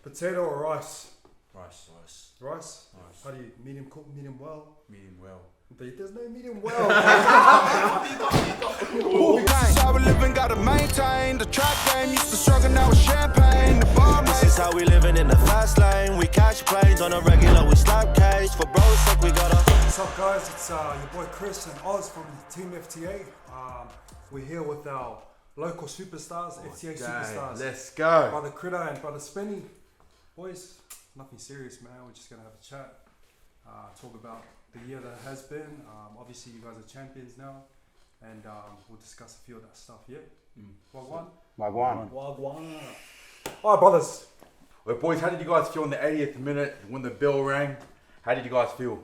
Potato or rice? Rice. Rice? How do you medium cook, medium well? Medium well. There's no medium well. This is how we living, gotta maintain. The trap game used to struggle, now it's champagne. The bar This is how we living in the fast lane. We catch planes on a regular, we slap cage. For bros, like we gotta. What's up, guys? It's your boy Chris and Oz from Team FTA. We're here with our local superstars, FTA superstars. Let's go. Brother Critter and Brother Spinny. Boys, nothing serious, man. We're just gonna have a chat. Talk about the year that has been. Obviously, you guys are champions now, and we'll discuss a few of that stuff. Yeah. Wagwan. Wagwan. All right, brothers. Well, boys, how did you guys feel in the 80th minute when the bell rang? How did you guys feel?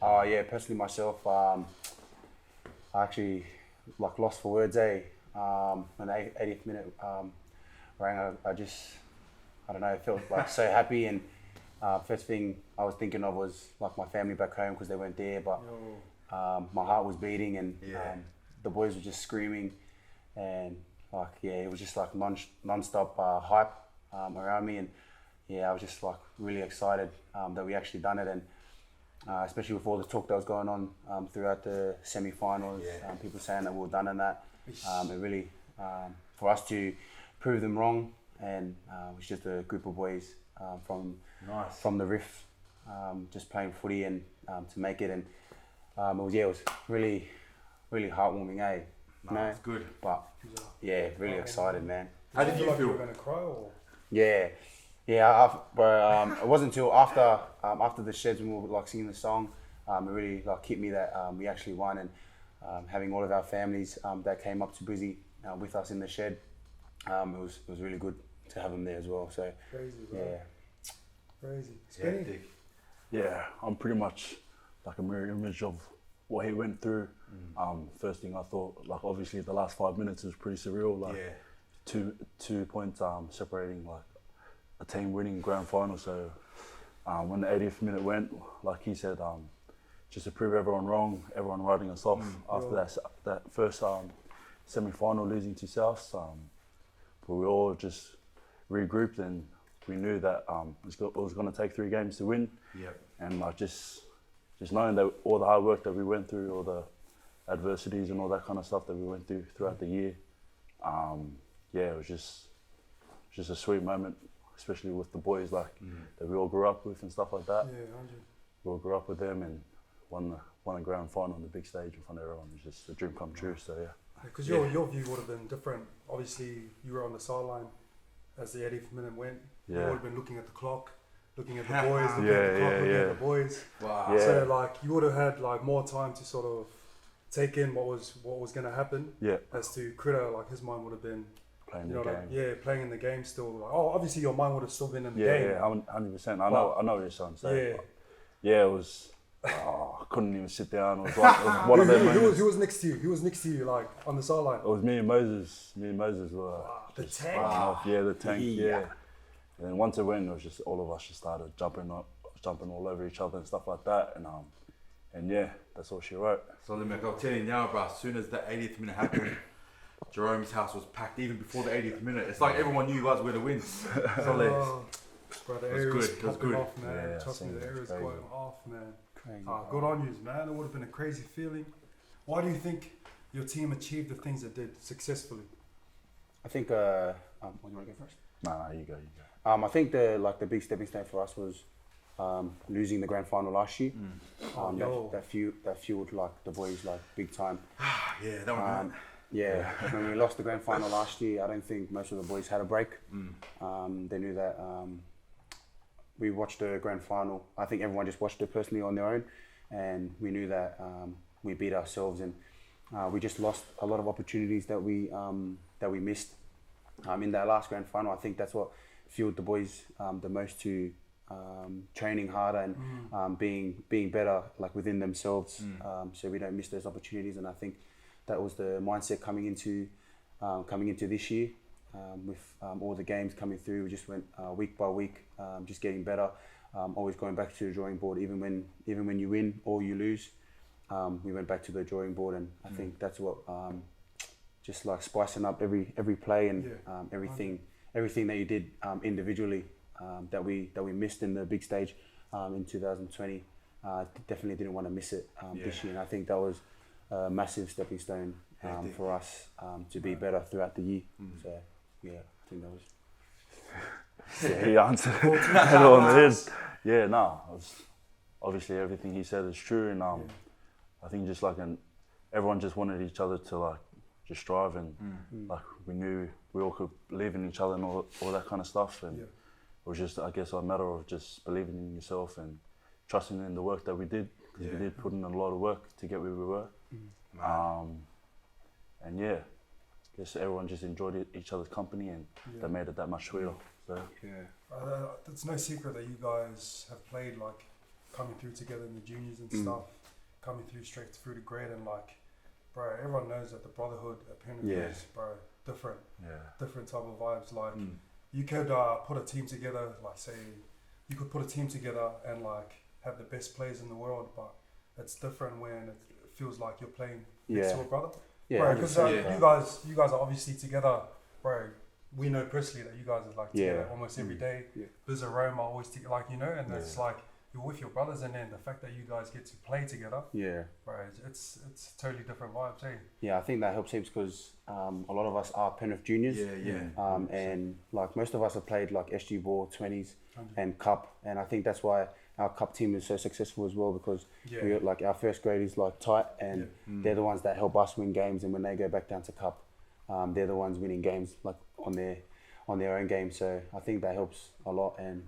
Yeah, personally myself, I actually lost for words, when the 80th minute rang, I don't know, I felt so happy, and first thing I was thinking of was my family back home because they weren't there, but my heart was beating, and the boys were just screaming, and it was just non-stop hype around me, and I was just really excited that we actually done it, and especially with all the talk that was going on throughout the semi-finals, people saying that we were done in that. It really, for us to prove them wrong, and it was just a group of boys from the Riff, just playing footy and to make it, and it was really, really heartwarming, eh? No, it's good. But really excited, man. How did you feel? You were gonna cry or? Yeah. But it wasn't until after the sheds when we were singing the song, it really hit me that we actually won, and having all of our families that came up to Brizzy with us in the shed, it was really good to have them there as well. So crazy, bro. Yeah. Crazy. Spinny? Yeah, I'm pretty much a mirror image of what he went through. First thing I thought, obviously the last 5 minutes was pretty surreal. 2 points separating a team winning grand final. So when the 80th minute went, like he said, just to prove everyone wrong, everyone writing us off after that first semi-final losing to South. But we all just regrouped, and we knew that it was going to take 3 games to win. Yep. And just knowing that all the hard work that we went through, all the adversities and all that kind of stuff that we went through throughout the year, it was just a sweet moment, especially with the boys that we all grew up with and stuff like that. Yeah, 100. We all grew up with them and won a grand final on the big stage in front of everyone. It was just a dream come true. So Because your view would have been different. Obviously, you were on the sideline as the 80th minute went. You would have been looking at the clock, looking at the boys, looking at the clock, looking at the boys. Wow. Yeah. So you would have had more time to sort of take in what was going to happen. Yeah. As to Critter, his mind would have been playing the game. playing in the game still. Obviously your mind would have still been in the game. Yeah, 100%. I know what you're trying to say. It was. I couldn't even sit down. It was one of them moments. Who was next to you? Who was next to you, on the sideline? It was me and Moses. Me and Moses were the just tank. running off. Yeah, the tank. Yeah. And then once it went, it was just all of us just started jumping all over each other and stuff like that. And that's all she wrote. So I'll tell you now, bro. As soon as the 80th minute happened, Jerome's house was packed even before the 80th minute. It's like everyone knew you guys were going to win. So bro, the it was area's good. It was popping good. off, man. Yeah, Trust me, the area's crazy. going off, man. Good on you, man. It would have been a crazy feeling. Why do you think your team achieved the things it did successfully? I think, do you want to go first? No, you go. I think the big stepping stone for us was losing the grand final last year. That fueled the boys big time. Yeah, that one. When we lost the grand final last year, I don't think most of the boys had a break. They knew that we watched the grand final. I think everyone just watched it personally on their own, and we knew that we beat ourselves, and we just lost a lot of opportunities that we missed in that last grand final. I think that's what fueled the boys the most to training harder and being better within themselves, so we don't miss those opportunities. And I think that was the mindset coming into this year. With all the games coming through, we just went week by week, just getting better, always going back to the drawing board. Even when you win or you lose, we went back to the drawing board, and I think that's what just spicing up every play and everything everything that you did individually that we missed in the big stage in 2020. Definitely didn't want to miss it this year, and I think that was a massive stepping stone for us to be better throughout the year. So yeah, I think that was. Yeah, he answered it all on the head. Yeah, no, obviously everything he said is true, and I think just like everyone just wanted each other to like just strive, and like we knew we all could believe in each other and all that kind of stuff, and it was just, I guess, a matter of just believing in yourself and trusting in the work that we did, because we did put in a lot of work to get where we were. And yeah, I guess everyone just enjoyed each other's company, and that made it that much sweeter. So it's no secret that you guys have played like coming through together in the juniors and stuff, coming through straight through to grade, and like, bro, everyone knows that the brotherhood at Penrith is, bro, different type of vibes. Like, you could put a team together, like say, you could put a team together and like have the best players in the world, but it's different when it feels like you're playing next to a brother. Bro, because you guys are obviously together, bro. We know personally that you guys are like together almost every day. There's a Roma always like, you know, and it's like you're with your brothers, and then the fact that you guys get to play together, bro, it's totally different vibes, eh? Yeah, I think that helps heaps because a lot of us are Penrith juniors, and like most of us have played like SG Ball 20s and Cup, and I think that's why our Cup team is so successful as well, because we like our first grade is like tight, and they're the ones that help us win games, and when they go back down to Cup, they're the ones winning games like on their own game. So I think that helps a lot, and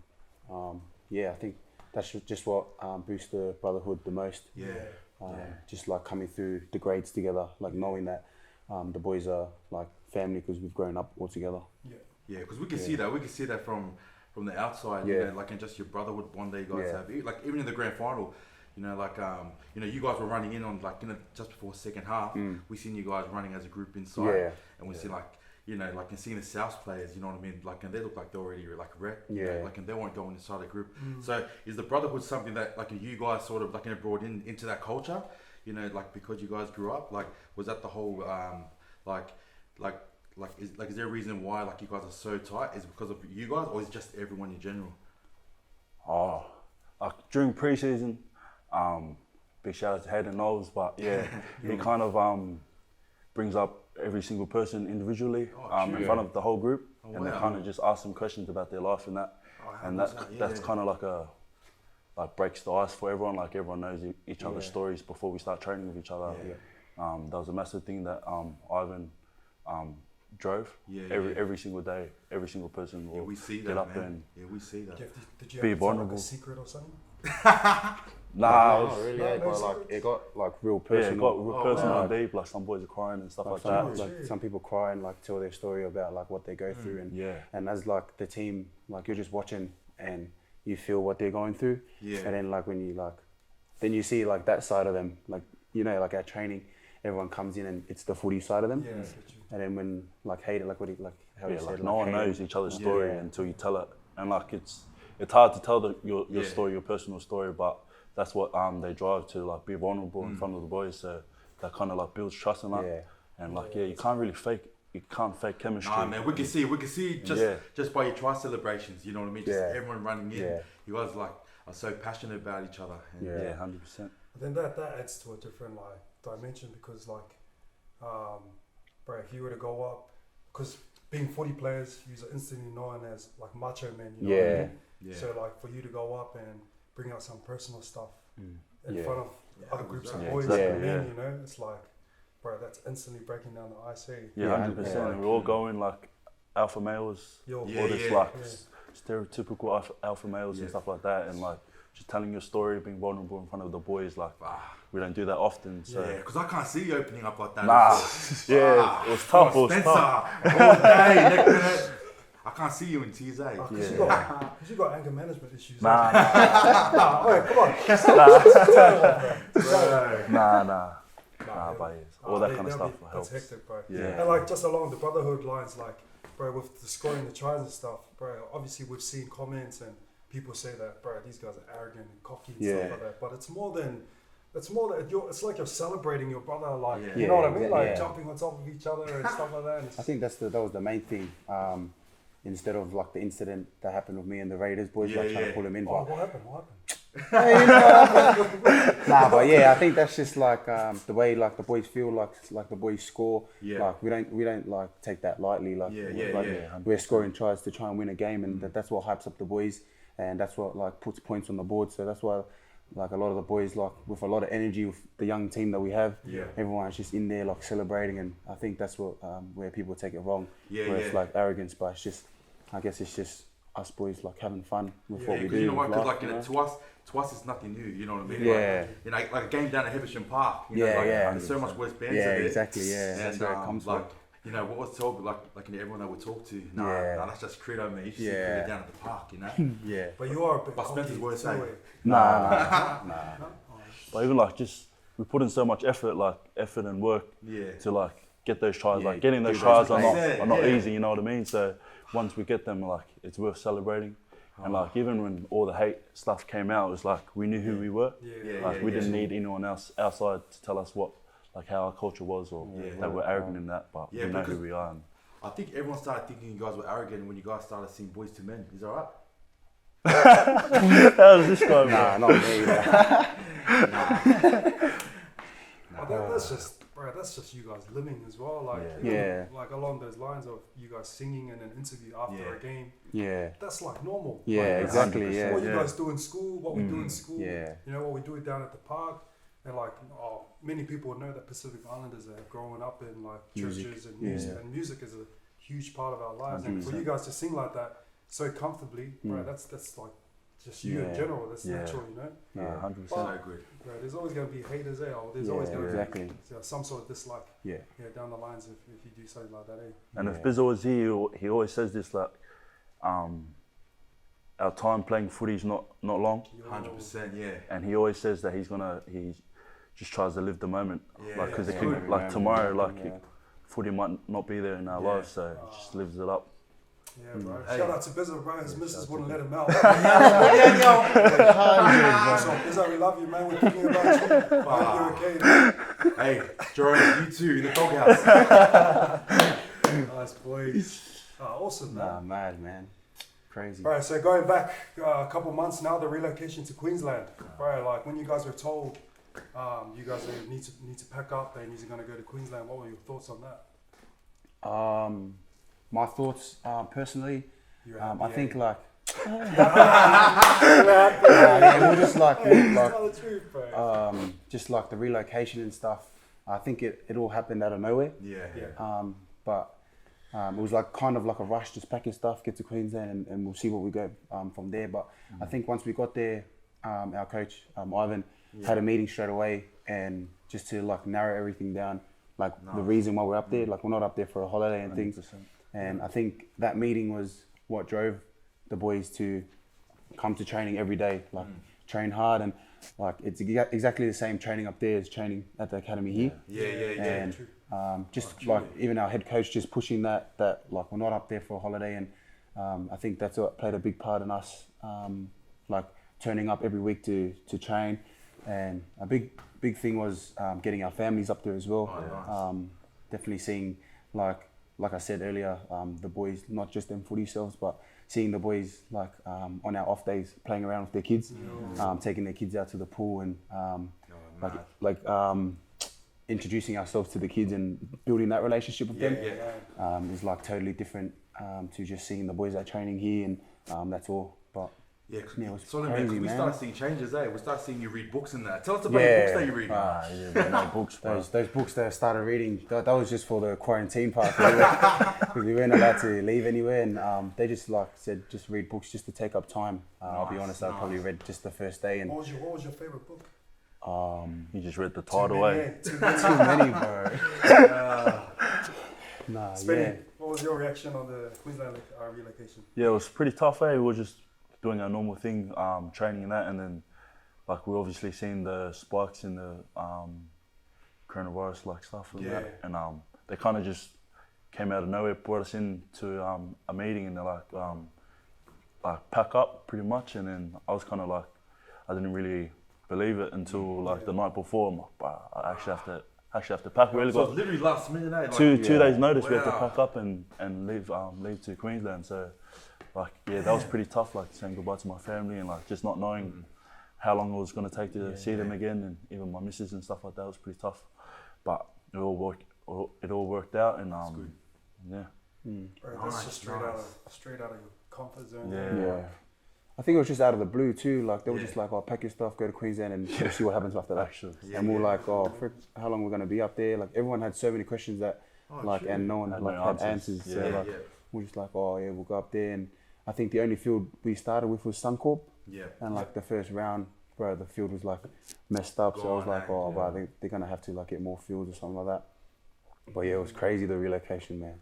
I think that's just what boosts the brotherhood the most. Just like coming through the grades together, like knowing that the boys are like family because we've grown up all together. Yeah, because we can see that. We can see that from the outside. You know, like in just your brotherhood one day you guys have. Like even in the grand final, you know, like you know, you guys were running in on like, you know, just before second half. We seen you guys running as a group inside, and we see like, you know, like, and seeing the South players, you know what I mean, like, and they look like they're already like wrecked, you know, like, and they weren't going inside the group. So is the brotherhood something that like you guys sort of like, you know, brought into that culture, you know, like because you guys grew up, like was that the whole is there a reason why like you guys are so tight? Is it because of you guys, or is it just everyone in general? Like during pre-season, big shout out to Hayden Knowles, but he kind of brings up every single person individually in front of the whole group, and they kind of just ask them questions about their life and that, that's kind of like breaks the ice for everyone. Like everyone knows each other's stories before we start training with each other. That was a massive thing that Ivan drove. Every single day, every single person will we see get that, up man. and we see that. Did you be have vulnerable. like a secret or something? Nah, Not really, but like it got like real yeah, personal. it got real personal and deep. Like some boys are crying and stuff like that. Like some people cry and like tell their story about like what they go through, and as like the team, like you're just watching and you feel what they're going through, and then like when you like, then you see like that side of them, like, you know, like at training, everyone comes in and it's the footy side of them, and then when like Hayden, like what he like how he said, like like no one Hayden, knows each other's story until you tell it, and like it's hard to tell your story, your personal story, but that's what they drive to, like be vulnerable in front of the boys, so that kind of like builds trust in that, and like you can't fake chemistry. Nah, man, we can see just by your try celebrations, you know what I mean, just everyone running in, you guys like are so passionate about each other. And 100%. But then that adds to a different like dimension, because like, bro, if you were to go up, because being 40 players, you're instantly known as like macho men, you know what I mean? So like for you to go up and bring out some personal stuff in front of other groups of boys and men, you know, it's like, bro, that's instantly breaking down the ice. 100%. And we're all going like alpha males, all this like stereotypical alpha males and stuff like that, and like just telling your story, being vulnerable in front of the boys, like we don't do that often. So because I can't see you opening up like that. It was tough. It was Spencer, tough. all day, I can't see you in TZ. Because you got anger management issues. Nah. Alright, come on. But all that kind of stuff helps. That's hectic, bro. And like just along the brotherhood lines, like, bro, with the scoring the tries and stuff, bro, obviously we've seen comments and people say that, bro, these guys are arrogant and cocky and stuff like that. But it's more than it's like you're celebrating your brother, like you know what I mean, like jumping on top of each other and stuff like that. And I think that was the main thing. instead of like the incident that happened with me and the Raiders boys, Yeah, like trying yeah. to pull him in. Oh, But, what happened? What happened? nah, but yeah, I think that's just like the way like the boys feel, like the boys score. Yeah. Like we don't like take that lightly. Like, we're scoring tries to try and win a game, and that's what hypes up the boys, and that's what like puts points on the board. So that's why like a lot of the boys, like with a lot of energy, with the young team that we have, everyone's just in there like celebrating, and I think that's what where people take it wrong. Where it's like arrogance, but it's just, I guess it's just us boys like having fun with what we do. You know what? with Because life, like to us it's nothing new. You know what I mean? Yeah. Like a game down at Heversham Park. You know, there's so much West Bands. Yeah, in there. exactly. Yeah, And, that's where it comes like, from. You know, what was told, like everyone that we talk to, nah, that's just credo, man. You should see credo down at the park, you know? Yeah. But you are a bit But Spencer's cocky, worth so saying. wait. Nah. But even like just we put in so much effort and work to like get those tries. Like getting those tries are not easy. You know what I mean? So once we get them, like it's worth celebrating. And like even when all the hate stuff came out, it was like we knew who we were. We didn't need anyone else outside to tell us what like how our culture was or that we're arrogant in that. But we know who we are. And I think everyone started thinking you guys were arrogant when you guys started seeing Boys to Men. Is that right? How's this guy? Nah, not me. That's just you guys living as well. Like, like along those lines of you guys singing in an interview after a game. Yeah. That's like normal. Yeah, like, exactly. Yeah. What you guys do in school, what we do in school. Yeah. You know, what we do it down at the park. And like, many people know that Pacific Islanders are growing up in like churches and music. And music is a huge part of our lives. 100%. And for you guys to sing like that so comfortably, right, that's like just you in general. That's natural, you know? Yeah, 100%. So good. Right, there's always going to be haters there, or there's always going to be some sort of dislike. Yeah, down the lines if you do something like that, eh? And if Bizzo was here, he always says this like, our time playing footy is not long. 100%, yeah. And he always says that he just tries to live the moment, like because it could like tomorrow, footy might not be there in our lives, so he just lives it up. Yeah, bro. Shout out to Bizzo, bro. His missus wouldn't let him out. So, Bizzo, we love you, man. We're thinking about you. You're okay, man. Hey, Jerome, you too, in the doghouse. Nice boys. Awesome, man. Nah, mad, man. Crazy. Right, so going back a couple months now, the relocation to Queensland. Right, like when you guys were told you guys need to pack up and you're going to go to Queensland, what were your thoughts on that? My thoughts, personally, I think like, we're just like Tell the truth, bro. just like the relocation and stuff. I think it all happened out of nowhere. But it was like kind of like a rush, just packing stuff, get to Queensland, and we'll see what we go from there. But I think once we got there, our coach Ivan had a meeting straight away, and just to like narrow everything down, like the reason why we're up there. Like we're not up there for a holiday and 100%. Things. And I think that meeting was what drove the boys to come to training every day, like train hard, and like it's exactly the same training up there as training at the academy here. And just like even our head coach just pushing that like we're not up there for a holiday, and I think that's what played a big part in us, like turning up every week to train. And a big thing was getting our families up there as well. Definitely seeing like I said earlier, the boys, not just them footy selves, but seeing the boys like on our off days playing around with their kids, taking their kids out to the pool, and introducing ourselves to the kids and building that relationship with them is like totally different to just seeing the boys at training here, and that's all. But yeah, it was so crazy, we man. started seeing changes, eh? We started seeing you read books and that. Tell us about the books that you read. Books. Those books that I started reading, that was just for the quarantine part, because we weren't allowed to leave anywhere, and they just like said, just read books just to take up time. I'll be honest, I probably read just the first day. And What was your favorite book? You just read the title, eh? Too many, bro. What was your reaction on the Queensland relocation? Yeah, it was pretty tough, eh? We were just doing our normal thing, training and that, and then like we obviously seen the spikes in the coronavirus like stuff and that, and they kind of just came out of nowhere, brought us into a meeting, and they're like pack up pretty much, and then I was kind of like, I didn't really believe it until like the night before. I'm like, but I actually have to actually have to pack. We only So got it's literally last minute, eh? Like, two days notice. We have to Wow. pack up and leave to Queensland. So like that was pretty tough. Like saying goodbye to my family and like just not knowing how long it was going to take to see them again, and even my missus and stuff like that was pretty tough. But it all worked out, and yeah. Bro, that's just straight out of your comfort zone. Yeah. I think it was just out of the blue too. Like they were just like, "Oh, pack your stuff, go to Queensland, and we'll see what happens after that." And we're like, "Oh, frick, how long we're gonna be up there?" Like everyone had so many questions that, and no one had answers. So we're just like, "Oh yeah, we'll go up there." And I think the only field we started with was Suncorp. Yeah. And like the first round, bro, the field was like messed up. So I was like, "Oh, bro, they're gonna have to like get more fields or something like that." But yeah, it was crazy, the relocation, man.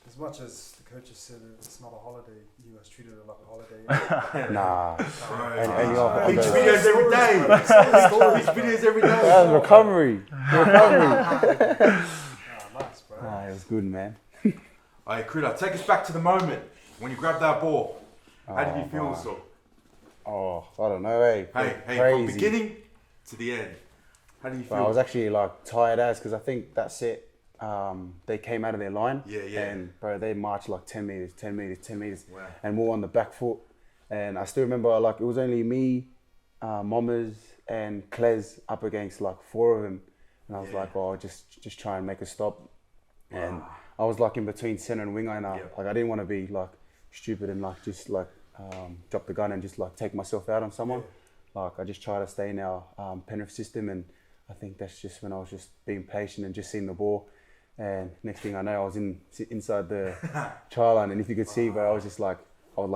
As much as the coaches said it's not a holiday, you guys treated it like a holiday. Nah. Beach videos every day. Beach videos every day. That was recovery. Nice, bro. It was good, man. Alright, Critter, take us back to the moment when you grabbed that ball. How did you feel, wow. so? Oh, I don't know, eh? Hey, Crazy. from beginning to the end. How do you feel? Well, I was actually like tired as because I think that set, they came out of their line. Yeah. And bro, they marched like 10 meters, 10 meters, 10 meters. Wow. And we were on the back foot. And I still remember like it was only me, Mommers and Kles up against like 4 of them. And I was like, oh, just try and make a stop. And I was like in between center and winger, and like I didn't want to be like stupid and like just like drop the gun and just like take myself out on someone. Like I just try to stay in our Penrith system, and I think that's just when I was just being patient and just seeing the ball. And next thing I know, I was inside the try line, and if you could see, bro, I was like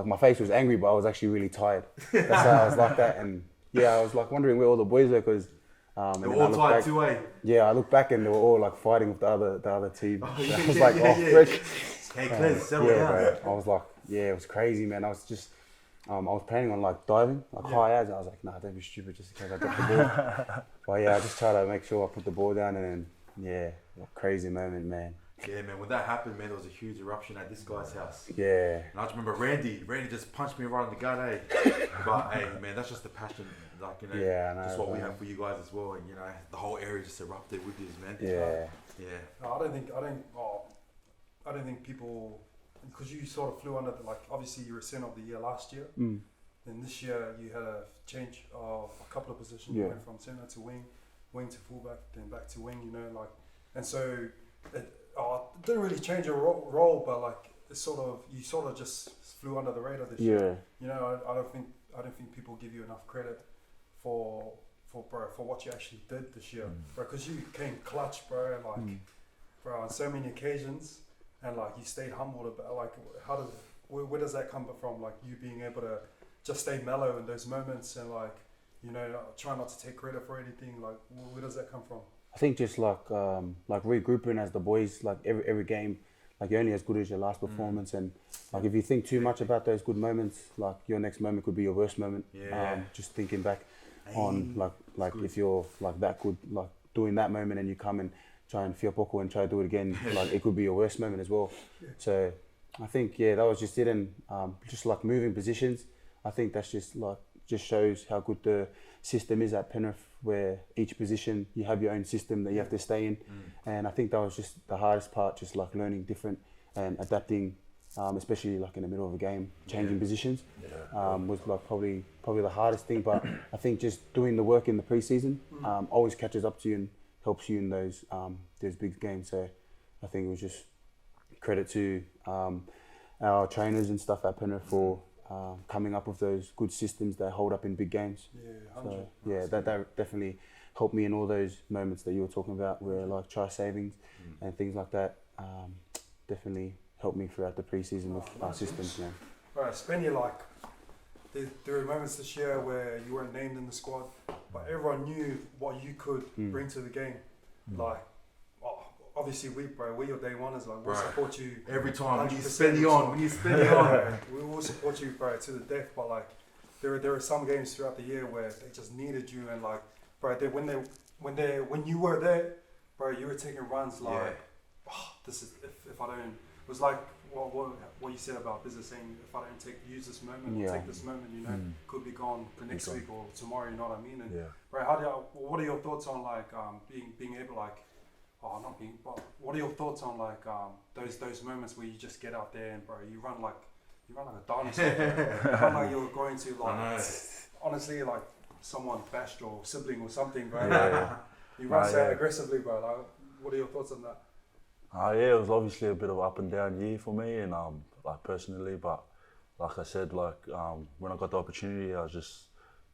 my face was angry, but I was actually really tired. That's how I was like that, and yeah, I was like wondering where all the boys were because. They were all tied 2-way. Yeah, I look back and they were all like fighting with the other team. So I was like, frick. Hey, Cles, settle down. Bro. I was like, it was crazy, man. I was just, I was planning on like diving, like high as. I was like, nah, don't be stupid just in case I drop the ball. But yeah, I just try to make sure I put the ball down, and then crazy moment, man. Yeah, man, when that happened, man, there was a huge eruption at this guy's house. Yeah. And I just remember Randy just punched me right in the gut, eh? But hey, man, that's just the passion, like, you know, I know, just what we have for you guys as well. And, you know, the whole area just erupted with this, man. Yeah. No, I don't think people, because you sort of flew under the, like, obviously you were center of the year last year. Mm. Then this year you had a change of a couple of positions. You went from center to wing to fullback, then back to wing, you know, like, and so it didn't really change your role, but like it's sort of just flew under the radar this year. You know, I don't think people give you enough credit for what you actually did this year, bro, because you came clutch, bro, like bro, on so many occasions, and like you stayed humbled about like where does that come from, like you being able to just stay mellow in those moments and like, you know, try not to take credit for anything, like where does that come from? I think just like regrouping as the boys, like every game, like you're only as good as your last performance, and like if you think too much about those good moments, like your next moment could be your worst moment. Just thinking back on like if you're like that good, like doing that moment, and you come and try and feel poko and try to do it again, like it could be your worst moment as well. So I think that was just it, and just like moving positions. I think that's just shows how good the system is at Penrith, where each position you have your own system that you have to stay in. And I think that was just the hardest part, just like learning different and adapting, especially like in the middle of a game, changing positions was like probably the hardest thing. But I think just doing the work in the preseason always catches up to you and helps you in those big games. So I think it was just credit to our trainers and stuff at Penrith for coming up with those good systems that hold up in big games. So that definitely helped me in all those moments that you were talking about, where like try savings and things like that. Definitely helped me throughout the preseason with our systems. Yeah. Right, Spenny, like there were moments this year where you weren't named in the squad, but everyone knew what you could bring to the game. Like, obviously we're your day oneers, like we'll support you every time. When you 100%. spend it on, we will support you, bro, to the death. But like, there are some games throughout the year where they just needed you, and like, bro, when you were there, bro, you were taking runs like, this is if I don't. It was like what you said about business saying, if I don't use this moment, Yeah. or take this moment, you know, could be gone the next week or tomorrow. You know what I mean? And Yeah. right, what are your thoughts on like being able like, not being, but what are your thoughts on like those moments where you just get out there and bro, you run like a dinosaur, bro. You run like you're going to like, honestly, like someone bashed your sibling or something, bro. Yeah. You run so aggressively, bro. Like, what are your thoughts on that? Yeah, it was obviously a bit of up and down year for me, and like personally, but like I said, like when I got the opportunity, I just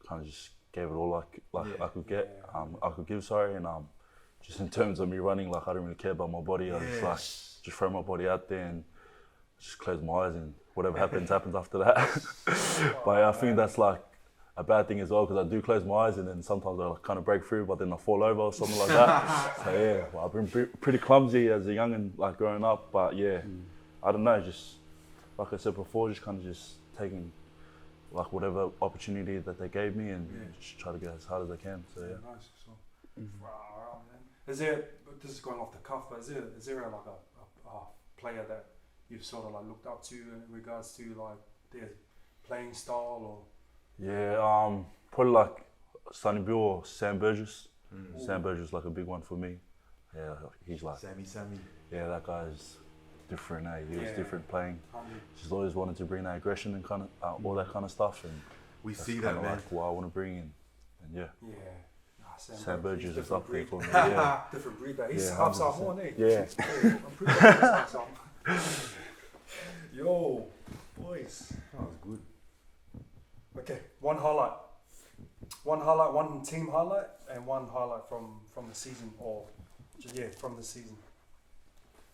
kind of just gave it all I could get, I could give, sorry, and just in terms of me running, like I don't really care about my body. I just like just throw my body out there and just close my eyes, and whatever happens after that. But I think that's like a bad thing as well, because I do close my eyes and then sometimes I kind of break through, but then I fall over or something like that. So yeah, well, I've been pretty clumsy as a youngin', like growing up. But yeah, I don't know, just like I said before, just kind of just taking like whatever opportunity that they gave me and just try to get as hard as I can. So yeah. Nice. So, wow, man. Is there? This is going off the cuff, but is there like a player that you've sort of like looked up to in regards to like their playing style or? Yeah, probably like Sonny Bill or Sam Burgess. Sam Burgess is like a big one for me. Yeah, he's like Sammy. yeah, that guy's different. He was different playing. Just always wanted to bring that aggression and kind of all that kind of stuff. And We that's see kinda that, man. like what I want to bring in. And yeah, Yeah. Nah, Sam Burgess is up there breed. for me. Yeah, Different breed, but he's Yeah, half 100%. Samoan, eh? yeah. I'm pretty sure he's half Samoan. Yo, boys. That was good. Okay, one team highlight, and one highlight from the season, or from the season.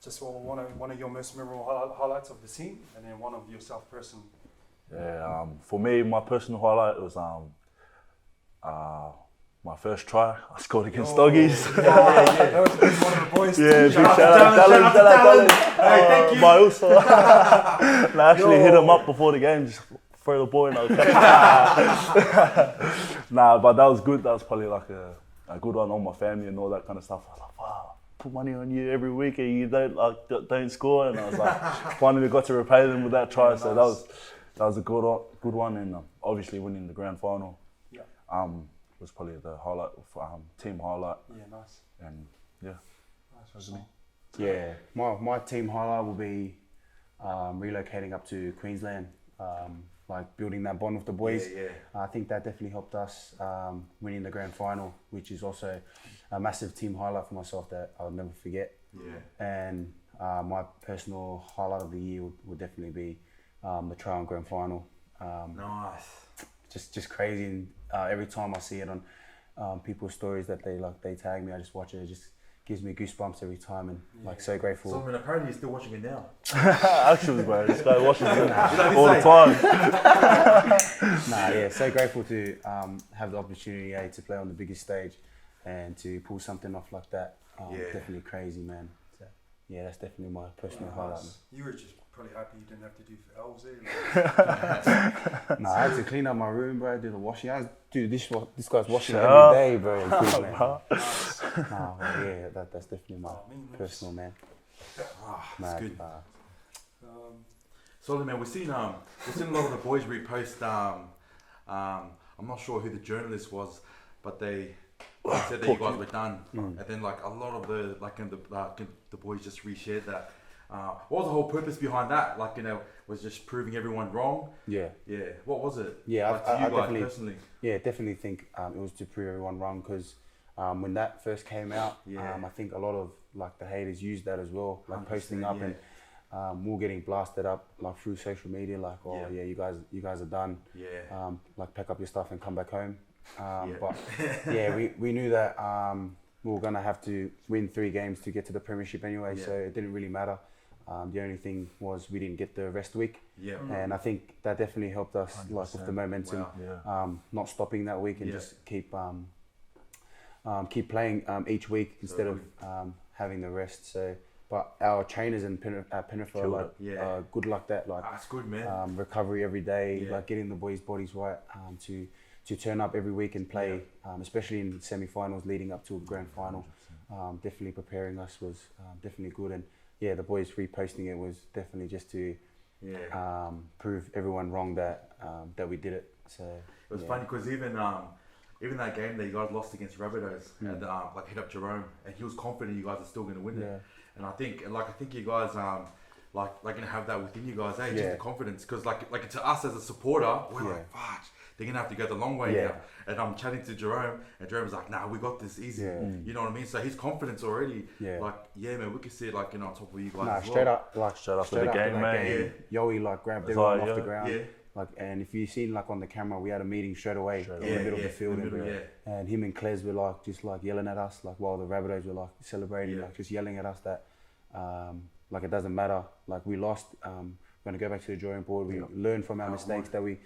Just one of your most memorable highlights of the team, and then one of yourself personally. Yeah, for me, my personal highlight was my first try. I scored against Doggies. That was one of the boys. Yeah, too. big shout out to Talon. Hey, thank you. But also, I actually hit him up before the game, just throw the ball in. Nah, but that was good. That was probably like a good one on my family and all that kind of stuff. I was like, wow, put money on you every week and you don't score. And I was like, finally got to repay them with that try. Yeah, so nice. that was a good one. And obviously winning the grand final. Yeah. Was probably the highlight, team highlight. Yeah, nice. And yeah. Nice. Yeah, my team highlight will be relocating up to Queensland, like building that bond with the boys. Yeah. I think that definitely helped us winning the grand final, which is also a massive team highlight for myself that I'll never forget. Yeah. And my personal highlight of the year would definitely be the trial and grand final. Nice. Just crazy, and every time I see it on people's stories that they tag me, I just watch it. It just gives me goosebumps every time, and like so grateful. So, I mean, apparently you're still watching it now. Actually, bro, this guy watches it all the time. So grateful to have the opportunity to play on the biggest stage and to pull something off like that. Definitely crazy, man. So, yeah, that's definitely my personal highlight. Nice. You were just probably happy you didn't have to do for L's, eh? I had to clean up my room, bro. Do the washing. This guy's washing Shut every up. day, bro. Good, man. That's definitely my personal, man. That's good. Um, Solid, man. We've seen a lot of the boys repost. I'm not sure who the journalist was, but they said that you guys were done, and then like a lot of the boys just reshared that. What was the whole purpose behind that? Like, was just proving everyone wrong? Yeah. What was it? Yeah, like, I to you guys definitely, personally. Yeah, definitely think it was to prove everyone wrong, because when that first came out, I think a lot of like the haters used that as well, like posting up and we were getting blasted up like through social media, like you guys are done. Yeah. Like pack up your stuff and come back home. But yeah, we knew that we were gonna have to win 3 games to get to the premiership anyway, so it didn't really matter. The only thing was we didn't get the rest week, and I think that definitely helped us, like with the momentum, not stopping that week and just keep playing each week instead of having the rest. So, but our trainers in Penrith good luck that, like that's good, man. recovery every day, like getting the boys' bodies right to turn up every week and play, especially in semi-finals leading up to a grand final. Definitely preparing us was definitely good, and the boys reposting it was definitely just to prove everyone wrong that we did it. So it was funny because even that game that you guys lost against Rabbitohs and like hit up Jerome, and he was confident you guys are still going to win it. And I think you guys like gonna have that within you guys, just the confidence. Because like to us as a supporter, we're like, fuck, they're gonna have to go the long way now. And I'm chatting to Jerome, and Jerome's like, nah, we got this easy. You know what I mean? So his confidence already, like, man, we could see it like on top of you guys. Nah, as straight well. up, like straight after the game, man. Yoey like grabbed everyone off the ground. Like, and if you seen like on the camera, we had a meeting straight away in the middle of the field, and him and Kles were like just like yelling at us, like while the Rabbitohs were like celebrating, like just yelling at us that like it doesn't matter, like we lost. We're gonna go back to the drawing board. We learn from our mistakes that we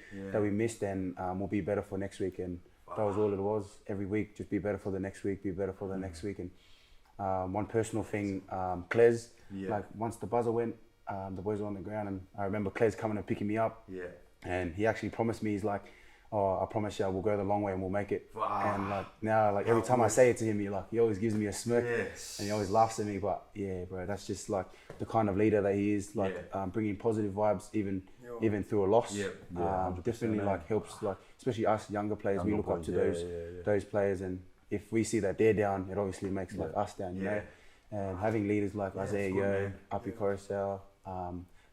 missed, and we'll be better for next week. And that was all it was. Every week, just be better for the next week. Be better for the next week. And one personal thing, Kles, like once the buzzer went, the boys were on the ground, and I remember Kles coming and picking me up. And he actually promised me, he's like, oh, I promise you, we'll go the long way and we'll make it. And like now, like every time I say it to him, he always gives me a smirk, and he always laughs at me. But yeah, bro, that's just like the kind of leader that he is. Like bringing positive vibes, even through a loss. Definitely like helps, like especially us younger players. We look up to those players, and if we see that they're down, it obviously makes like us down, you know. And having leaders like Isaiah Yo, Api Coruscant,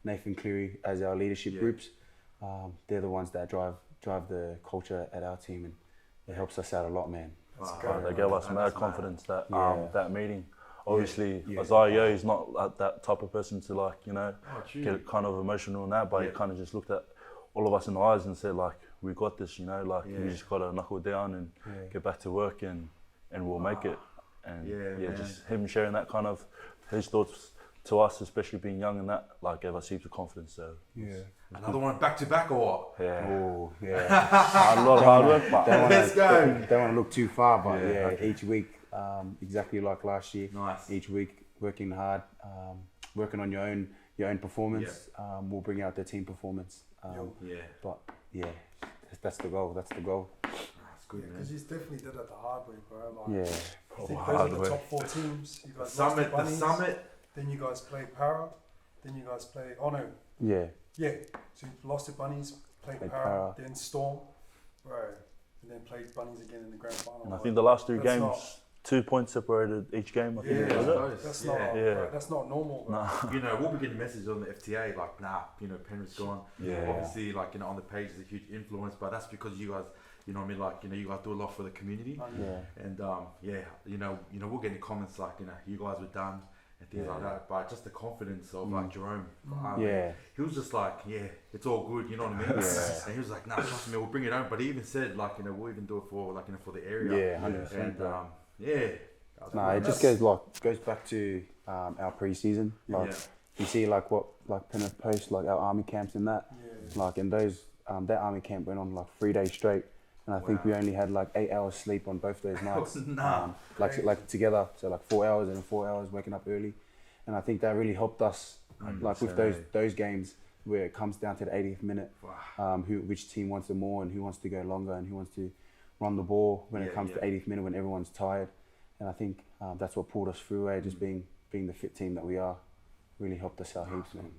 Nathan Cleary as our leadership groups, they're the ones that drive the culture at our team, and it helps us out a lot, man. They gave us mad confidence that that meeting. Obviously, Isaiah is not that type of person to like, you know, get kind of emotional and that, but he kind of just looked at all of us in the eyes and said like, we got this, you know, like we just got to knuckle down and get back to work, and we'll make it. And just him sharing that kind of his thoughts to us, especially being young and that, like gave us heaps of confidence. So another one back to back or what? Oh, a lot of hard work, but let's go. Don't want to look too far, but each week, exactly like last year. Nice. Each week, working hard, working on your own performance. Will bring out the team performance. But that's the goal. That's the goal. Good, because he's definitely did it the hard way, bro. Like, I think hard those are way. the top 4 teams. You guys The Summit. Then you guys play Para. Then you guys play Yeah. So you lost to Bunnies, played Para, then Storm, bro, and then played Bunnies again in the grand final. And I think the last 2 games, 2 points separated each game. I think was it? That's not. Bro, that's not normal. Bro. Nah. You know, we'll be getting messages on the FTA like, nah, you know, Penrith's gone. Obviously, like, you know, on the page is a huge influence, but that's because you guys, you know what I mean, like, you know, you guys do a lot for the community. And you know, we'll get any comments like, you know, you guys were done and things like that. But just the confidence of like Jerome, he was just like, it's all good, you know what I mean? And he was like, nah, trust me, we'll bring it home. But he even said like, you know, we'll even do it for like, you know, for the area. 100%. And it just goes back to our pre-season. Like you see like what like Penrith Post, like our army camps and that. Like in those that army camp went on like 3 days straight. And I think we only had like 8 hours sleep on both those nights, like together. So like 4 hours and 4 hours waking up early, and I think that really helped us, like with those games where it comes down to the 80th minute, which team wants it more and who wants to go longer and who wants to run the ball when it comes to 80th minute when everyone's tired, and I think that's what pulled us through. Just being the fit team that we are, really helped us out heaps, man.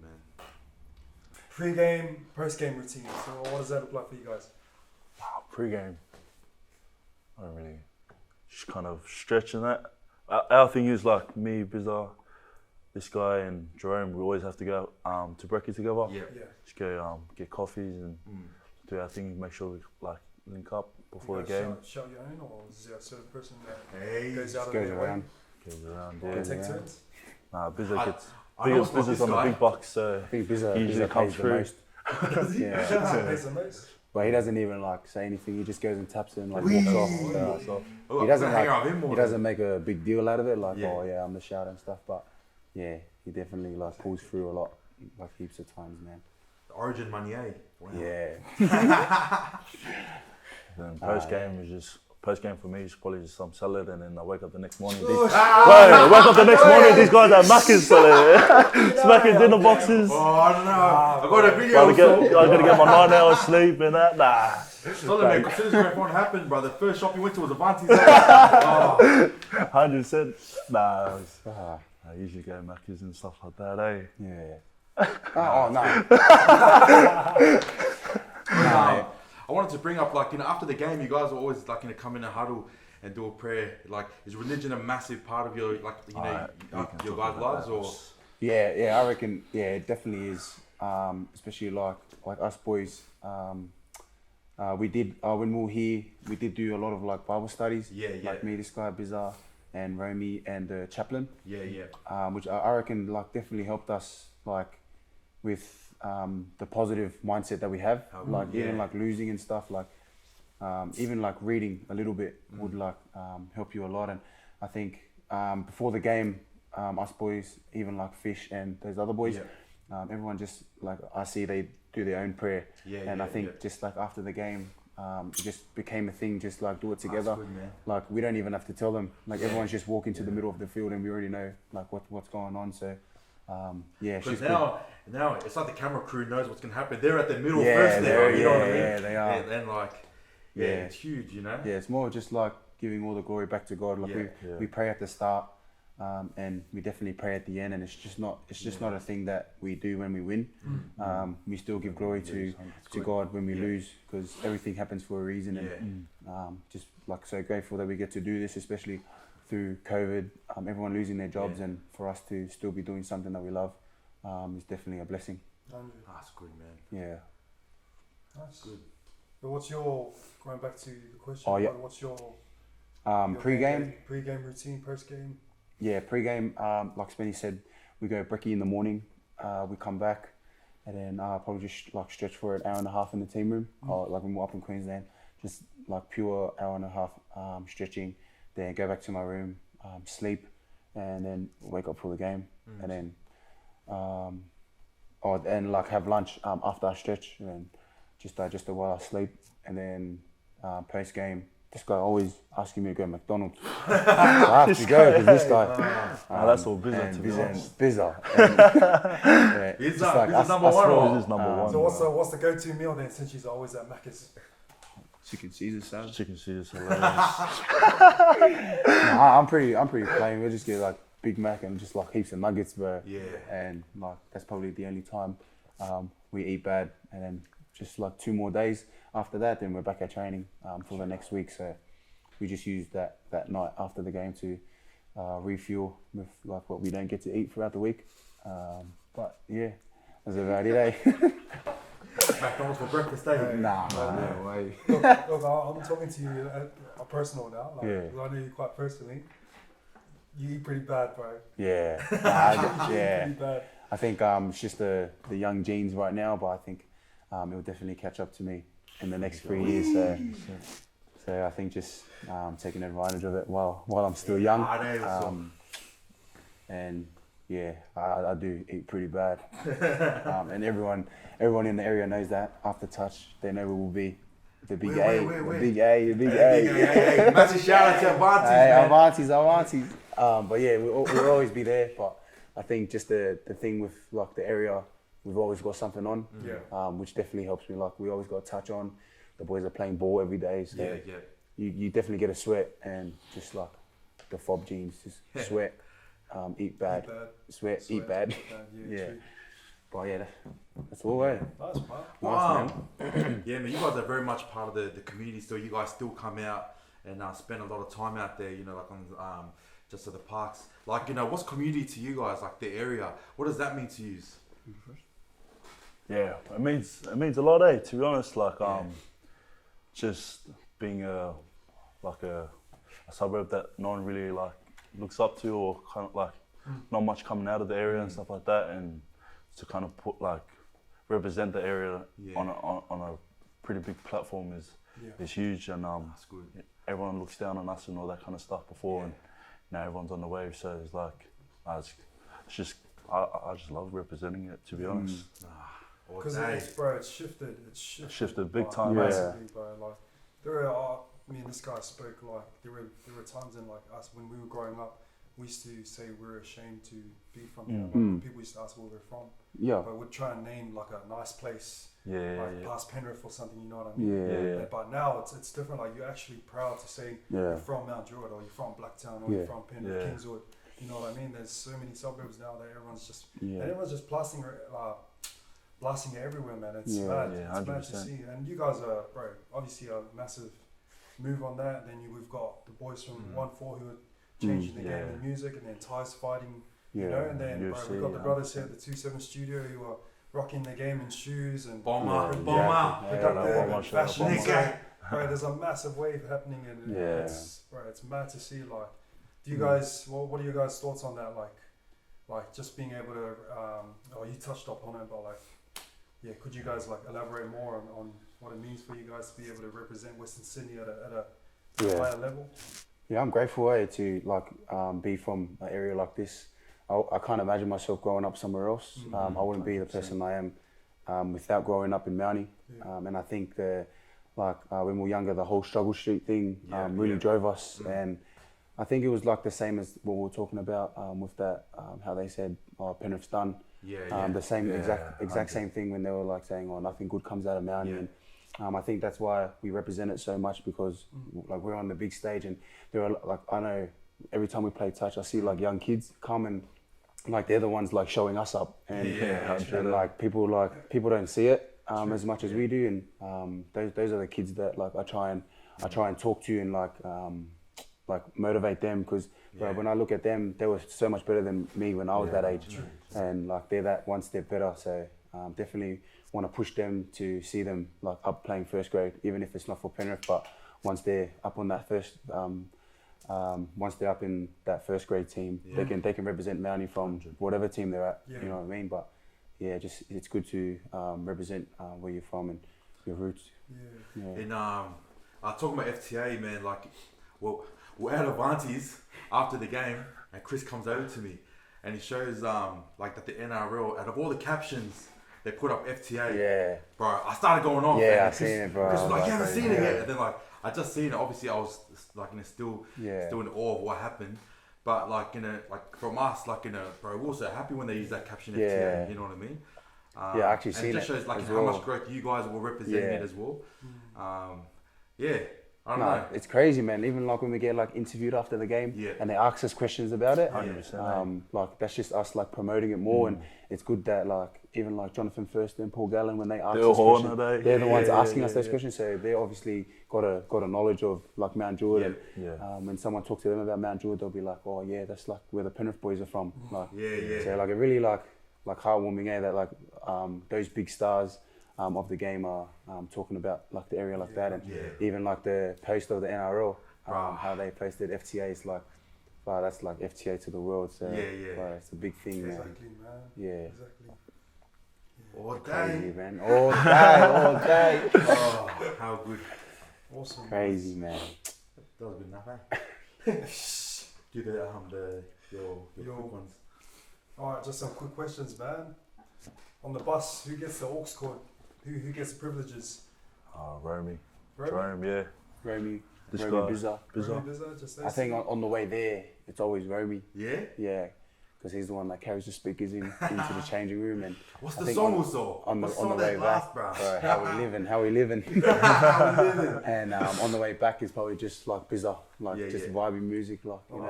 Pre-game, post-game routine. So what does that look like for you guys? Pre-game, I don't really, just kind of stretching that. Our thing is like me, Bizarre, this guy and Jerome, we always have to go to brekkie together. Just go get coffees and do our thing, make sure we like link up before the game. Shout your own, or is there a certain person that goes out of their way? Goes around, Take turns? Nah, Bizarre gets biggest business on the big bucks, so I think Bizarre usually comes through. Pays the most. But he doesn't even like say anything. He just goes and taps it and like walks off. So he doesn't he doesn't make a big deal out of it. Like I'm the shout and stuff. But he definitely like pulls through a lot, like heaps of times, man. The Origin money, Wow. Then post game for me is probably just some salad, and then I wake up the next morning. These guys are macking salad, smacking dinner boxes. Oh, I don't know. I got a video. I gotta get my 9 hours sleep and that. Nah. Solid, as soon as Grand Final happened, bro, the first shop we went to was Avanti's. 100%. Nah. I usually go Macca's and stuff like that, eh? Yeah. Oh no. I wanted to bring up, like, you know, after the game, you guys are always, like, you know, come in a huddle and do a prayer. Like, is religion a massive part of your, like, you know, your guys' lives, or? Yeah, I reckon. Yeah, it definitely is. Especially like us boys. We did when we were here. We did do a lot of like Bible studies. Yeah. Like me, this guy, Bizarre, and Romy, and the chaplain. Yeah. Which I reckon like definitely helped us like with the positive mindset that we have. Like even like losing and stuff. Like even like reading a little bit would like help you a lot. And I think before the game, us boys, even like Fish and those other boys, everyone just like I see they do their own prayer. And I think just like after the game, it just became a thing. Just like do it together. That's good, man. Like we don't even have to tell them. Like everyone's just walking to the middle of the field, and we already know like what's going on. So Because now it's like the camera crew knows what's gonna happen. They're at the middle first there. You know what I mean? Yeah, they are. And then like, it's huge, you know. Yeah, it's more just like giving all the glory back to God. Like we pray at the start, and we definitely pray at the end. And it's just not a thing that we do when we win. We still give glory to God when we lose, because everything happens for a reason. And just like so grateful that we get to do this, especially through COVID. Everyone losing their jobs, and for us to still be doing something that we love is definitely a blessing. That's good, man. Yeah. Nice. Good. But what's your, going back to the question, what's your pre-game routine, post-game? Yeah, pre-game, like Spenny said, we go brekkie in the morning, we come back, and then probably just like stretch for an hour and a half in the team room. Like when we're up in Queensland, just like pure hour and a half stretching, then go back to my room, sleep, and then wake up for the game, and then and like have lunch after I stretch, and then just digest it while I sleep, and then post game. This guy always asking me to go to McDonald's. So I have to go because this guy. That's all Bizarre to be honest. Bizarre. Bizarre's number one. Is number one. So what's the go-to meal then, since she's always at Macca's? Chicken Caesar salad. Chicken Caesar's hilarious. I'm pretty plain. We just get like Big Mac and just like heaps of nuggets, bro. Yeah. And like that's probably the only time we eat bad, and then just like 2 more days after that, then we're back at training for the next week. So we just use that night after the game to refuel with like what we don't get to eat throughout the week. But yeah, that's about it, eh? McDonald's for breakfast, eh? Nah, no way. Look, I'm talking to you personal now. Like, I know you quite personally. You eat pretty bad, bro. Yeah. Yeah. Pretty bad. I think it's just the young genes right now, but I think it will definitely catch up to me in the next 3 years. So I think just taking advantage of it while I'm still young. And yeah, I do eat pretty bad. And everyone in the area knows that. After touch, they know we will be the big A. The big A. Massive shout out to Avantis, hey, man. Avantis. But yeah, we'll always be there. But I think just the thing with like the area, we've always got something on, which definitely helps me. Like we always got a touch on. The boys are playing ball every day, so you definitely get a sweat, and just like the fob genes, just sweat, eat bad, sweat, eat bad. Yeah. But yeah, that's all right. Nice, man. Wow. Yeah, man, you guys are very much part of the community still. You guys still come out and spend a lot of time out there, you know, like on just at the parks. Like, you know, what's community to you guys, like the area? What does that mean to you? Yeah, it means a lot, eh? To be honest, like just being a suburb that no one really like looks up to, or kind of like not much coming out of the area and stuff like that, and to kind of put like represent the area on a pretty big platform is huge, and that's good. Everyone looks down on us and all that kind of stuff before, and now everyone's on the wave, so it's like I just love representing it, to be honest. Because it's shifted. It's shifted big time. Massively, bro. Like there are, me and this guy spoke. Like there were times in like us when we were growing up, we used to say we're ashamed to be from here. Like, people used to ask where we're from. Yeah. But we'd try and name like a nice place. Like past Penrith or something. You know what I mean? But now it's different. Like you're actually proud to say you're from Mount Druitt, or you're from Blacktown, or you're from Penrith, Kingswood. You know what I mean? There's so many suburbs now that everyone's just Yeah. and everyone's just blasting it everywhere, man. It's Yeah. mad. Yeah, It's mad to 100%. see. And you guys are, bro, obviously a massive move on that. Then we've got the boys from 1-4 who are changing the game in music, and then Ty's fighting, you know, and then bro, UFC, we've got the brothers here at the 2-7 studio who are rocking the game in shoes and Bomber, and bomber. productive Bomber, and shout out fashion. Bomber. So, bro, there's a massive wave happening, and Yeah. it's mad to see. Like, do you guys? What are your guys' thoughts on that? Like just being able to. You touched upon it, but like, yeah, could you guys like elaborate more on what it means for you guys to be able to represent Western Sydney at a higher level? Yeah, I'm grateful to like be from an area like this. I can't imagine myself growing up somewhere else. I wouldn't be the person I am without growing up in Mountie. And I think when we were younger, the whole Struggle Street thing really drove us. And I think it was like the same as what we were talking about with that, how they said, Penrith's done. The same exact same thing when they were like saying, nothing good comes out of Mountie. And I think that's why we represent it so much, because like we're on the big stage, and there are like, I know every time we play touch, I see like young kids come and like they're the ones like showing us up, and like people don't see it as much as we do, and those are the kids that like I try and talk to and like motivate them, because when I look at them, they were so much better than me when I was that age, and like they're that one step better. So definitely want to push them to see them like up playing first grade, even if it's not for Penrith, but once they're up on that first. Once they're up in that first grade team, they can represent Mountie from whatever team they're at. You know what I mean? But yeah, just it's good to represent where you're from and your roots. And talking about FTA, man, like, we're out of aunties after the game, and Chris comes over to me, and he shows like that the NRL, out of all the captions, they put up FTA. Yeah. Bro, I started going off. Yeah, man. I seen it, bro. Chris was like, you Like, haven't seen it yet, and then like I just seen it. Obviously, I was like still in awe of what happened. But like from us, bro, we're also happy when they use that caption FTA. You know what I mean? I actually seen it. And it just shows like as how well. much growth you guys were representing it as well. I don't know. It's crazy, man. Even like when we get like interviewed after the game, and they ask us questions about it, 100%, like that's just us like promoting it more, and it's good that like even like Jonathan First and Paul Gallen, when they ask us questions, they're the ones asking us those questions, so they obviously got a knowledge of like Mount Druitt, and when someone talks to them about Mount Druitt, they'll be like, oh yeah, that's like where the Penrith boys are from, like so like it really like heartwarming, that like those big stars of the game are talking about like the area like that, and even like the post of the NRL, how they posted FTA is like, wow, that's like FTA to the world. So wow, it's a big thing, man. Exactly, man. Yeah. Exactly. All Crazy, day. man. All day. Oh, how good. Awesome. Crazy, man. That was good enough, eh? Do your quick ones. All right, just some quick questions, man. On the bus, who gets the aux cord? Who gets the privileges? Romy. Romy? Jerome, yeah. Romy. This Romy guy. Bizza. Romy Bizza, just I think on the way there, it's always Romy. Yeah? Yeah. Because he's the one that carries the speakers into the changing room, and What's I the think song also? on the What's some of way that back, last, bro? how we living, and on the way back is probably just like Bizza, like just vibey music, like you know.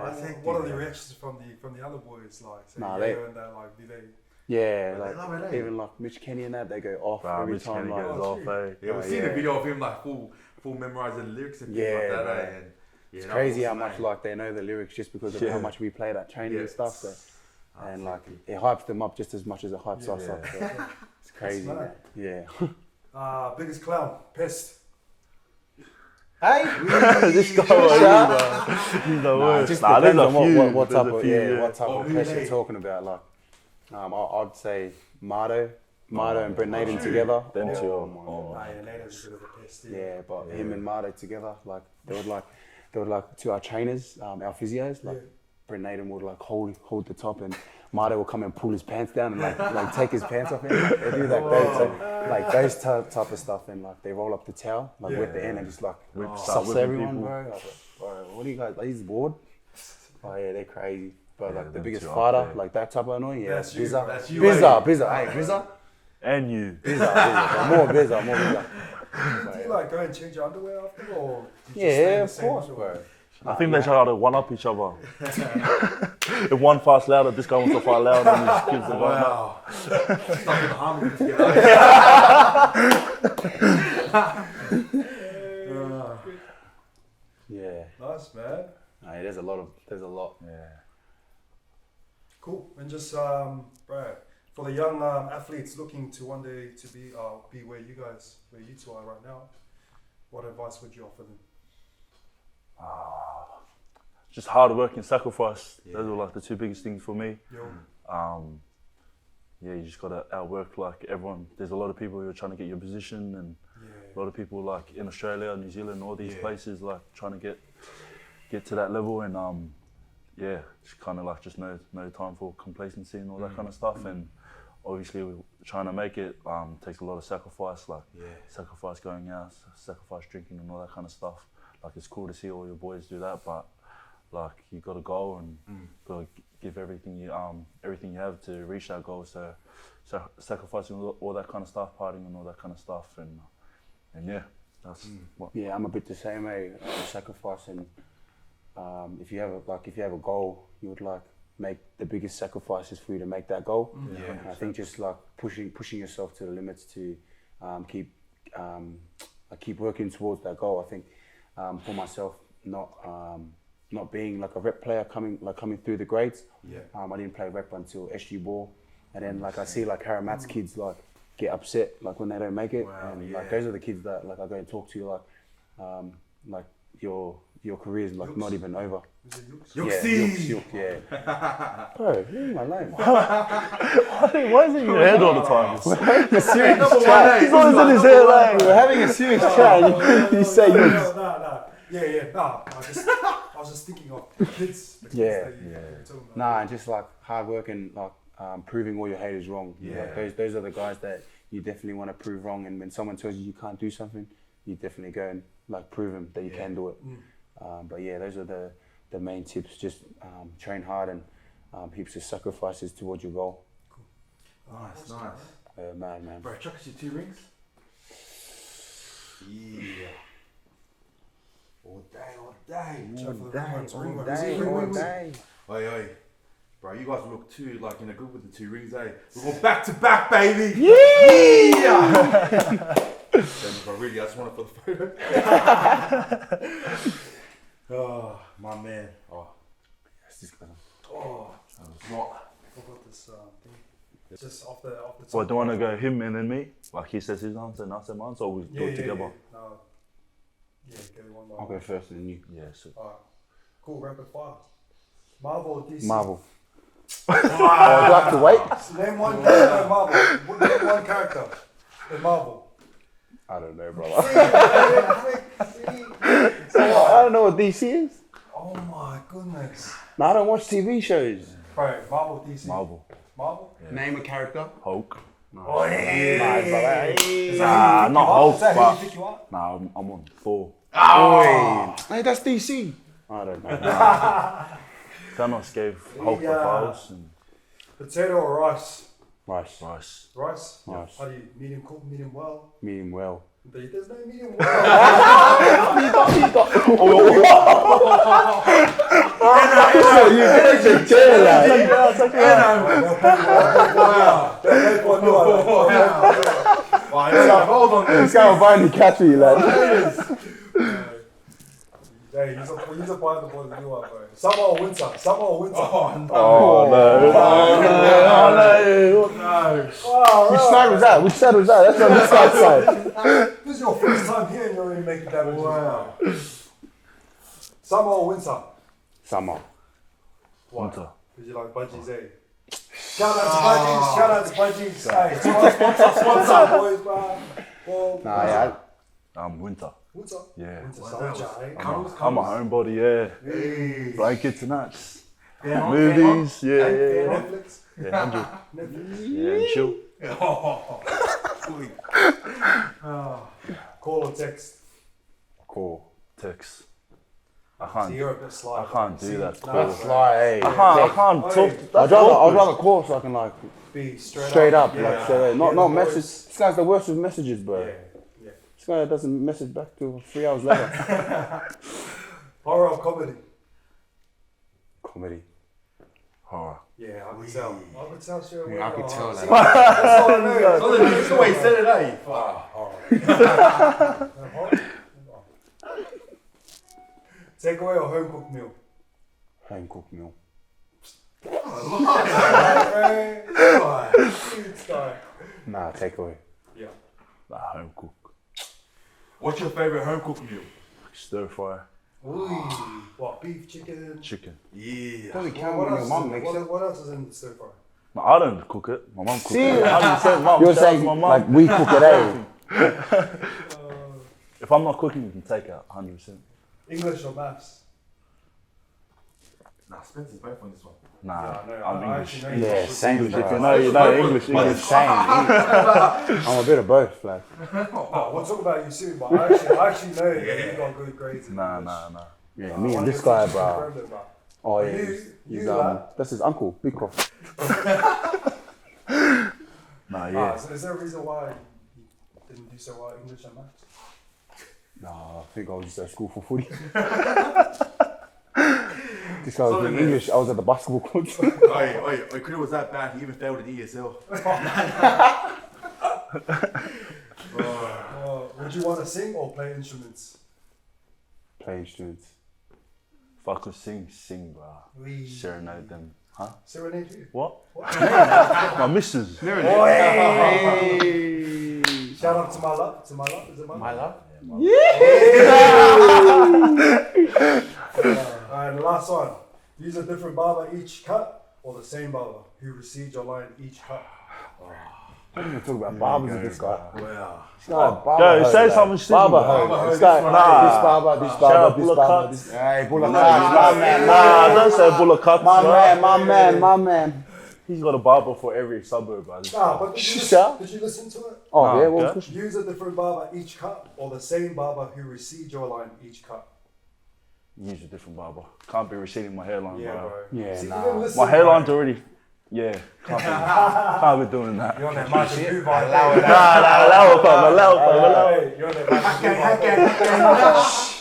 What are the reactions from the other boys like? So Nah, and that, like, do they? Yeah, They love it, like eh? even like Mitch Kenny and that, they go off Bro, every Mitch time. Kenny Like, goes off, eh? Yeah, we've seen a video of him like full memorizing the lyrics and things like that, bro. eh? And, it's crazy how much like they know the lyrics just because of how much we play that training and stuff. So, and like it hypes them up just as much as it hypes us up. So it's crazy, man. Yeah. Biggest clown, Pest. Hey, This guy, he's the it worst. just Nah, depends there's on a few. what type There's a of few, what type of who pest they? you're talking about. Like, I'd say Mardo and Brent Naden together. Them two. Nah, yeah, Naden's a bit of a pest. Yeah, but him and Mardo together, like they would like to our trainers, our physios, like Brent Naden would like hold the top, and Mardo will come and pull his pants down and like take his pants off him. They do that, like those type of stuff, and like they roll up the towel like with the end and just like suss everyone, bro. Like, bro, what do you guys? Like, he's bored. Oh yeah, they're crazy. But like the them biggest two up fighter, there. like that type of annoying, yeah, That's you, Bizza, that's you, Bizza, hey, Bizza, And you. Bizza, more Bizza. Do you like go and change your underwear after, or do you just stay Yeah, in the of same course, underwear? bro. I think they try to one-up each other. If one farts louder, this guy wants to fart louder and he just gives the one up. Wow. Stuck in the harmony together. Yeah. Nice, man. Hey, there's a lot. Yeah. Cool. And just, Brad, for the young athletes looking to one day to be where you two are right now, what advice would you offer them? Just hard work and sacrifice. Those are like the two biggest things for me. Yo. Yeah, you just gotta outwork like everyone. There's a lot of people who are trying to get your position, and a lot of people like in Australia, New Zealand, all these places like trying to get to that level, and just kind of like just no time for complacency and all that kind of stuff. And obviously, we're trying to make it takes a lot of sacrifice, like sacrifice going out, sacrifice drinking, and all that kind of stuff. Like it's cool to see all your boys do that, but like you got to go and got to give everything you have to reach that goal. So sacrificing all that kind of stuff, partying and all that kind of stuff, and yeah, that's what. Yeah, I'm a bit the same way. Sacrificing. If you have a goal, you would like make the biggest sacrifices for you to make that goal. And I think just like pushing yourself to the limits to keep working towards that goal. I think for myself, not being like a rep player coming through the grades. I didn't play rep until SG ball, and then like I see like Haramat's kids like get upset like when they don't make it, like those are the kids that like I go and talk to like your career's like not even over. Yuxi! Yeah. Bro, leave my lane. Why is it in your head all the time? A serious chat. He's always in his head like. We're having a serious chat. You say you. No. I was just thinking of the kids. The kids Yeah. that you're talking about. Nah, just like hard work and like proving all your haters wrong. Like those are the guys that you definitely want to prove wrong. And when someone tells you can't do something, you definitely go and like prove them that you can do it. But yeah, those are the main tips. Just train hard and heaps of sacrifices towards your goal. Nice. Man. Bro, chuck us your 2 rings. Yeah. All day. Oi. Bro, you guys look too like in a good with the 2 rings, eh? We're going back to back, baby. Yeah. Bro, really, I just want it for the photo. Oh, my man. Oh, That's disgusting. it's not. I forgot this thing. Just off the top. Well, do you want to go him and then me? Like he says his answer and I say mine, so we do it together. No. Yeah, get it one by I'll one. go first and then you. Yeah, so. Alright. Cool, rapid fire. Marvel or DC? Marvel. I'd like to wait. Name one character in Marvel. Name one character in Marvel. I don't know, brother. I don't know what DC is. Oh my goodness. No, I don't watch TV shows. Right, Marvel, DC. Marvel. Marvel? Yeah. Name a character. Hulk. Oh, yeah. Nah, not Hulk, Is that who but you think you are? nah, I'm on Thor. Hey, that's DC. I don't know. Thanos gave Hulk the powers and Potato or rice? Rice. rice. Rice? Rice. How do you medium cook, medium well? Medium well. There's no medium well. You guys are chill, like. Hold on. This guy will find the catch me, lad. Hey, he's a part of the boy that you are, bro. Summer or winter? Summer or winter? Oh no! Which side was that? Which side was that? That's on the south side. This is your first time here and you're already making damages. Wow. Summer or winter? Summer. Why? Winter. Because you like budgies, eh? Shout out to budgies. Hey, sponsor, boys, bro. Well, Nah, yeah. Winter. winter. Yeah. Winter soldier, eh? I'm a homebody, yeah. Hey. Blankets and that. Movies, yeah. Netflix. Yeah, 100. Netflix. Yeah, and chill. Call or text. Cool. Text. I So can't. you're a bit sly. I can't do that. That's like, hey. I can't talk. I'd rather call so I can like Be straight up, Yeah. like straight up. Not Yeah, message. This guy's the worst with messages, bro. Yeah. This guy doesn't message back till 3 hours later. Horror or comedy? Comedy. Horror. Yeah, I could tell. I could tell straight away. I could tell that. That's all I know. That's the way he said it, eh? Takeaway or home cooked meal? Home cooked meal. Nah, takeaway. Yeah. Nah, home cook. What's your favorite home cooked meal? Stir fry. Ooh. What, beef, chicken? Chicken. Yeah. Probably count What when else, your mum makes it. what else is in stir fry? No, I don't cook it. My mum cooks See? it. 100% mum. You're Shout out to saying my mum. like we cook it, eh? If I'm not cooking, you can take it 100%. English or maths? Nah, Spencer's both on this one. Nah, no, I'm I English. actually know. Yeah, same. English. If bro. you know, you know English. It's English. same. I'm a bit of both, like. Oh, we'll talk about you soon, but I actually know that you got good grades. in Nah, English. nah. Yeah, I me wanna and this go guy, teach bro. you further, bro. Oh yeah, You- he's lad. that's his uncle, Big Croft. Nah, yeah. So is there a reason why you didn't do so well at English and maths? Nah, I think I was just at school for footy. This guy was doing English. I was at the basketball court. Oi, Krill was that bad, he even failed at ESL. Would you want to sing or play instruments? Play instruments. If I could sing, bro. Serenade them. Huh? Serenade who? What? My missus. Shout out to my love. To my love. Is it my love? Alright, the last one. Use a different barber each cut or the same barber who received your line each cut. I'm gonna talk about barbers with this guy. Wow. This guy, barber Yo, hoe, say like, something stupid. Barber bro. hoe. This guy, this barber, this Shout barber, out this Bullock barber, Cuts. this. Hey, Bullock Nah, Cuts, my man, Nah, don't say Bullock Cuts. my bro. man, my man, my man. He's got a barber for every suburb, bro. Nah, but did you, Sure. did you listen to it? Oh Nah, yeah, what yeah. was the question? Use a different barber each cut or the same barber who received your line each cut. Use a different barber. Can't be receding my hairline, Yeah, bro. bro. Yeah, See, nah. even listen, My hairline's already. Yeah, can't be doing that. You're on that magic move, Allow it. Allow it. You're on that magic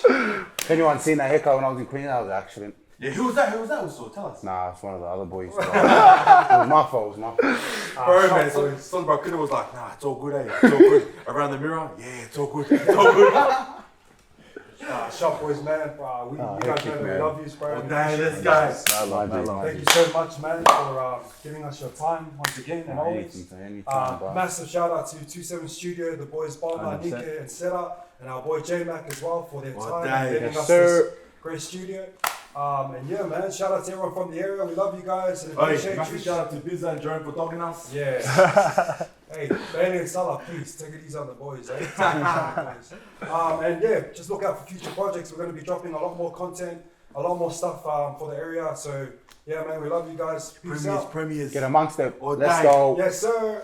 move. If anyone seen that haircut when I was in Queen, that was an accident. Yeah, who was that? Also, tell us. Nah, it's one of the other boys. Bro. It was my fault. It was my fault. Bro, man, son bro, Krill was like, nah, it's all good, eh? It's all good. Around the mirror, yeah, it's all good. It's all good. Shop boys, man. You guys know that we love you, bro. Well, dang, this guy. Thank you so much, man, for giving us your time once again and always. Anytime, bro. Massive shout out to 27 Studio, the boys Barber, 100%. Nika, and Sera, and our boy J Mac as well for their Well, time dang. and giving Yes, us sir. this great studio. And yeah, man, shout out to everyone from the area. We love you guys and Hey, appreciate massive you. shout out to Bizza and Jerome for dogging us. Yeah. Hey, Bailey and Salah, please take it easy on the boys, eh? Take it easy on the boys. And yeah, just look out for future projects. We're going to be dropping a lot more content, a lot more stuff for the area. So yeah, man, we love you guys. Peace out. Premiers. Get amongst it. Oh, Let's dang. go. Yes, sir.